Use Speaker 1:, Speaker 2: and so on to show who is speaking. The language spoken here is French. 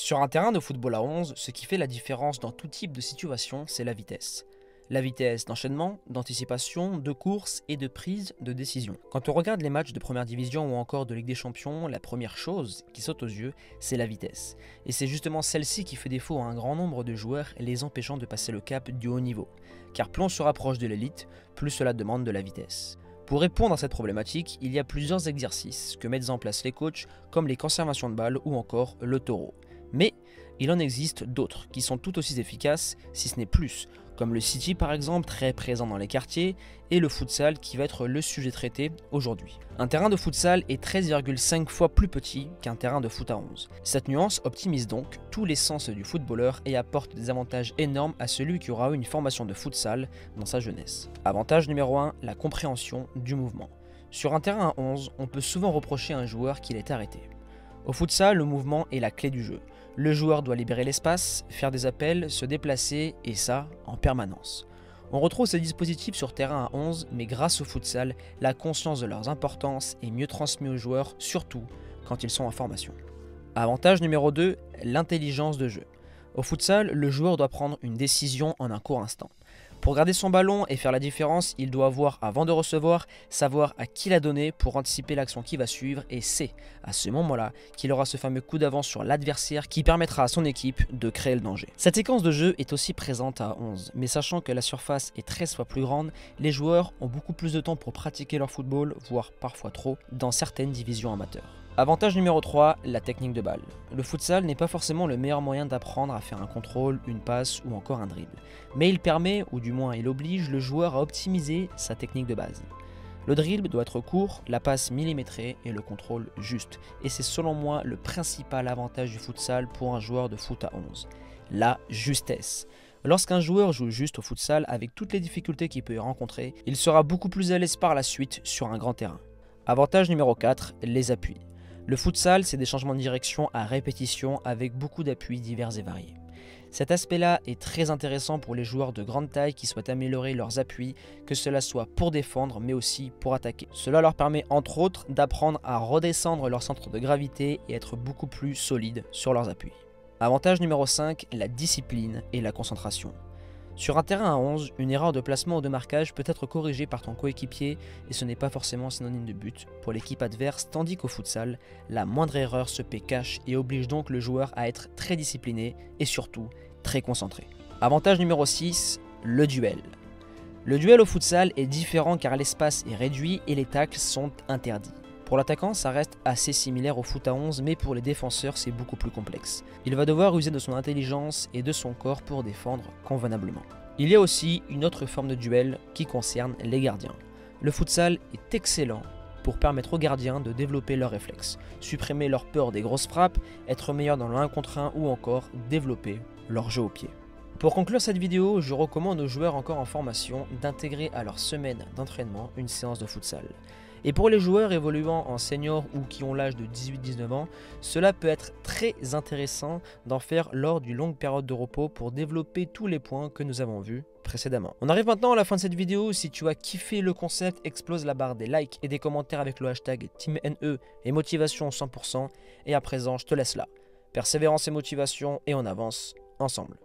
Speaker 1: Sur un terrain de football à 11, ce qui fait la différence dans tout type de situation, c'est la vitesse. La vitesse d'enchaînement, d'anticipation, de course et de prise de décision. Quand on regarde les matchs de première division ou encore de Ligue des Champions, la première chose qui saute aux yeux, c'est la vitesse. Et c'est justement celle-ci qui fait défaut à un grand nombre de joueurs, les empêchant de passer le cap du haut niveau. Car plus on se rapproche de l'élite, plus cela demande de la vitesse. Pour répondre à cette problématique, il y a plusieurs exercices que mettent en place les coachs, comme les conservations de balles ou encore le taureau. Mais il en existe d'autres qui sont tout aussi efficaces, si ce n'est plus, comme le City par exemple, très présent dans les quartiers, et le futsal qui va être le sujet traité aujourd'hui. Un terrain de futsal est 13,5 fois plus petit qu'un terrain de foot à 11. Cette nuance optimise donc tous les sens du footballeur et apporte des avantages énormes à celui qui aura eu une formation de futsal dans sa jeunesse. Avantage numéro 1, la compréhension du mouvement. Sur un terrain à 11, on peut souvent reprocher à un joueur qu'il est arrêté. Au futsal, le mouvement est la clé du jeu. Le joueur doit libérer l'espace, faire des appels, se déplacer, et ça, en permanence. On retrouve ces dispositifs sur terrain à 11, mais grâce au futsal, la conscience de leur importance est mieux transmise aux joueurs, surtout quand ils sont en formation. Avantage numéro 2, l'intelligence de jeu. Au futsal, le joueur doit prendre une décision en un court instant. Pour garder son ballon et faire la différence, il doit avoir, avant de recevoir, savoir à qui la donner pour anticiper l'action qui va suivre, et c'est à ce moment-là qu'il aura ce fameux coup d'avance sur l'adversaire qui permettra à son équipe de créer le danger. Cette séquence de jeu est aussi présente à 11, mais sachant que la surface est 13 fois plus grande, les joueurs ont beaucoup plus de temps pour pratiquer leur football, voire parfois trop, dans certaines divisions amateurs. Avantage numéro 3, la technique de balle. Le futsal n'est pas forcément le meilleur moyen d'apprendre à faire un contrôle, une passe ou encore un dribble. Mais il permet, ou du moins il oblige, le joueur à optimiser sa technique de base. Le dribble doit être court, la passe millimétrée et le contrôle juste. Et c'est selon moi le principal avantage du futsal pour un joueur de foot à 11. La justesse. Lorsqu'un joueur joue juste au futsal avec toutes les difficultés qu'il peut y rencontrer, il sera beaucoup plus à l'aise par la suite sur un grand terrain. Avantage numéro 4, les appuis. Le futsal, c'est des changements de direction à répétition avec beaucoup d'appuis divers et variés. Cet aspect-là est très intéressant pour les joueurs de grande taille qui souhaitent améliorer leurs appuis, que cela soit pour défendre mais aussi pour attaquer. Cela leur permet entre autres d'apprendre à redescendre leur centre de gravité et être beaucoup plus solides sur leurs appuis. Avantage numéro 5, la discipline et la concentration. Sur un terrain à 11, une erreur de placement ou de marquage peut être corrigée par ton coéquipier et ce n'est pas forcément synonyme de but pour l'équipe adverse, tandis qu'au futsal, la moindre erreur se paie cash et oblige donc le joueur à être très discipliné et surtout très concentré. Avantage numéro 6, le duel. Le duel au futsal est différent car l'espace est réduit et les tacles sont interdits. Pour l'attaquant, ça reste assez similaire au foot à 11, mais pour les défenseurs, c'est beaucoup plus complexe. Il va devoir user de son intelligence et de son corps pour défendre convenablement. Il y a aussi une autre forme de duel qui concerne les gardiens. Le futsal est excellent pour permettre aux gardiens de développer leurs réflexes, supprimer leur peur des grosses frappes, être meilleur dans le 1 contre 1 ou encore développer leur jeu au pied. Pour conclure cette vidéo, je recommande aux joueurs encore en formation d'intégrer à leur semaine d'entraînement une séance de futsal. Et pour les joueurs évoluant en senior ou qui ont l'âge de 18-19 ans, cela peut être très intéressant d'en faire lors d'une longue période de repos pour développer tous les points que nous avons vus précédemment. On arrive maintenant à la fin de cette vidéo. Si tu as kiffé le concept, explose la barre des likes et des commentaires avec le hashtag TeamNE et motivation 100%. Et à présent, je te laisse là. Persévérance et motivation et on avance ensemble.